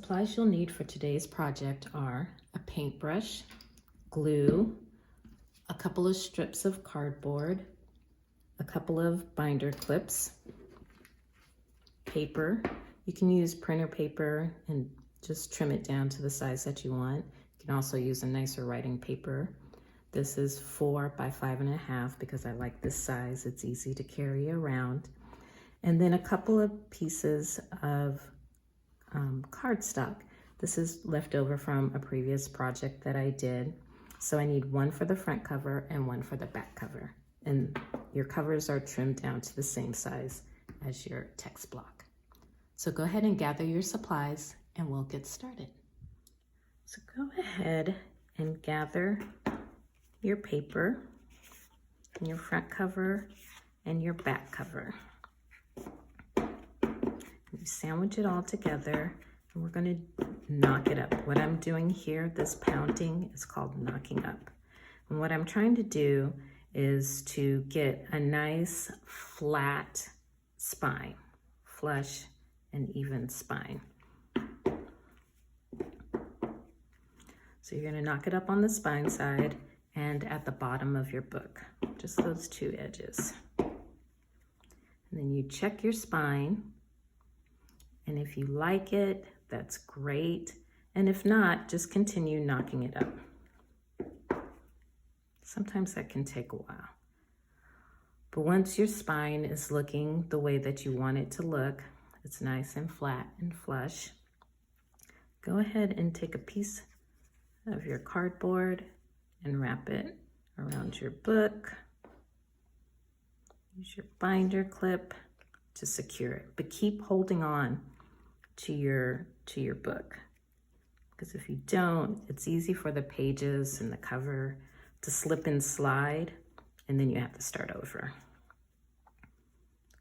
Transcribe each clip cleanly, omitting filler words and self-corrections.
supplies you'll need for today's project are a paintbrush, glue, a couple of strips of cardboard, a couple of binder clips, paper. You can use printer paper and just trim it down to the size that you want. You can also use a nicer writing paper. This is 4 by 5.5 because I like this size. It's easy to carry around. And then a couple of pieces of cardstock. This is left over from a previous project that I did. So I need one for the front cover and one for the back cover. And your covers are trimmed down to the same size as your text block. So go ahead and gather your supplies and we'll get started. So go ahead and gather your paper, and your front cover and your back cover. You sandwich it all together and we're going to knock it up. What I'm doing here, this pounding, is called knocking up. And what I'm trying to do is to get a nice flat spine, flush and even spine. So you're going to knock it up on the spine side and at the bottom of your book, just those two edges. And then you check your spine, and if you like it, that's great. And if not, just continue knocking it up. Sometimes that can take a while. But once your spine is looking the way that you want it to look, it's nice and flat and flush, go ahead and take a piece of your cardboard and wrap it around your book. Use your binder clip to secure it, but keep holding on to your book, because if you don't, it's easy for the pages and the cover to slip and slide, and then you have to start over.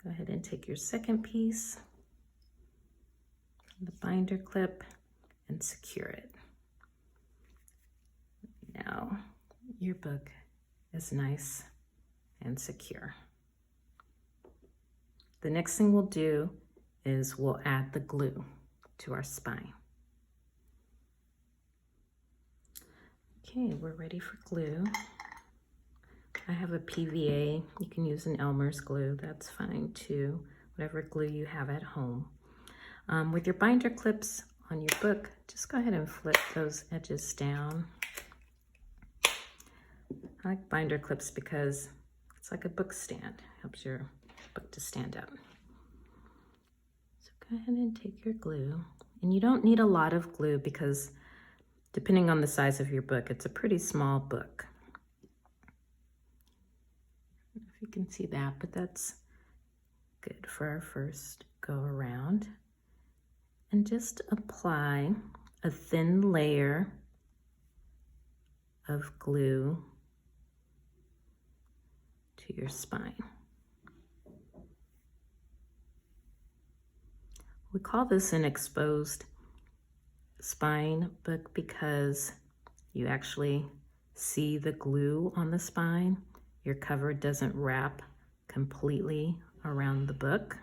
Go ahead and take your second piece, the binder clip, and secure it. Now your book is nice and secure. The next thing we'll do is we'll add the glue to our spine. Okay, we're ready for glue. I have a PVA. You can use an Elmer's glue, that's fine too, whatever glue you have at home. With your binder clips on your book, just go ahead and flip those edges down. I like binder clips because it's like a book stand. Helps your book to stand up. So go ahead and take your glue. And you don't need a lot of glue because depending on the size of your book, it's a pretty small book. I don't know if you can see that, but that's good for our first go around. And just apply a thin layer of glue to your spine. We call this an exposed spine book because you actually see the glue on the spine. Your cover doesn't wrap completely around the book.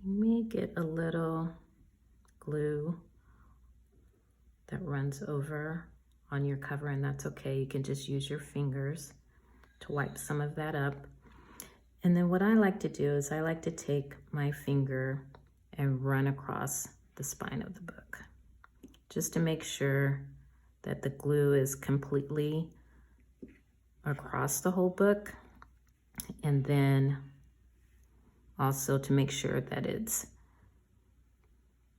You may get a little glue that runs over on your cover, and that's okay. You can just use your fingers to wipe some of that up. And then what I like to do is I like to take my finger and run across the spine of the book, just to make sure that the glue is completely across the whole book, and then also to make sure that it's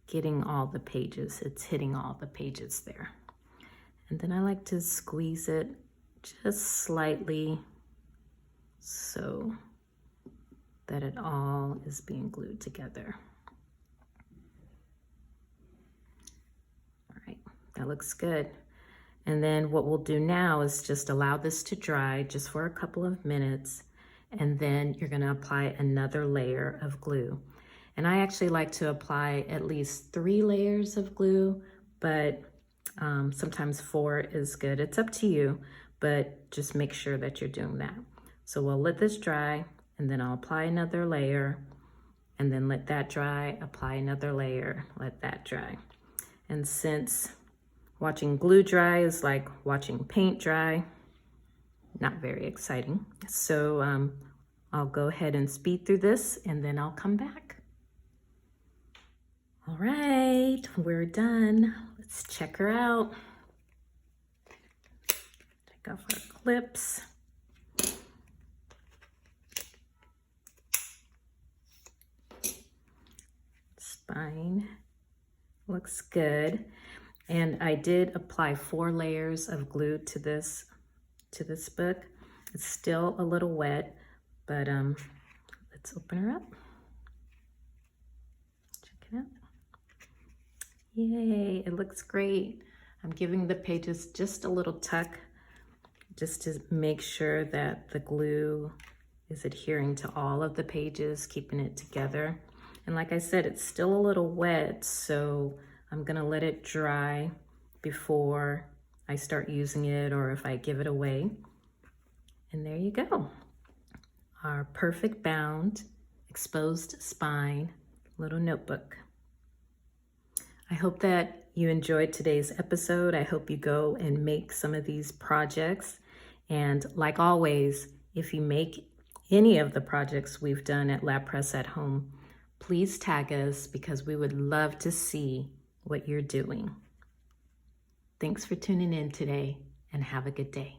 getting all the pages, it's hitting all the pages there. And then I like to squeeze it just slightly so that it all is being glued together. All right, that looks good. And then what we'll do now is just allow this to dry just for a couple of minutes, and then you're gonna apply another layer of glue. And I actually like to apply at least 3 layers of glue, but sometimes 4 is good. It's up to you, but just make sure that you're doing that. So we'll let this dry, and then I'll apply another layer, and then let that dry, apply another layer, let that dry. And since watching glue dry is like watching paint dry, not very exciting. So I'll go ahead and speed through this, and then I'll come back. All right, we're done. Let's check her out. Take off our clips. Spine looks good. And I did apply 4 layers of glue to this book. It's still a little wet, but let's open her up. Check it out. Yay, it looks great. I'm giving the pages just a little tuck just to make sure that the glue is adhering to all of the pages, keeping it together. And like I said, it's still a little wet, so I'm gonna let it dry before I start using it or if I give it away. And there you go. Our perfect bound, exposed spine little notebook. I hope that you enjoyed today's episode. I hope you go and make some of these projects. And like always, if you make any of the projects we've done at Lab Press at Home, please tag us because we would love to see what you're doing. Thanks for tuning in today and have a good day.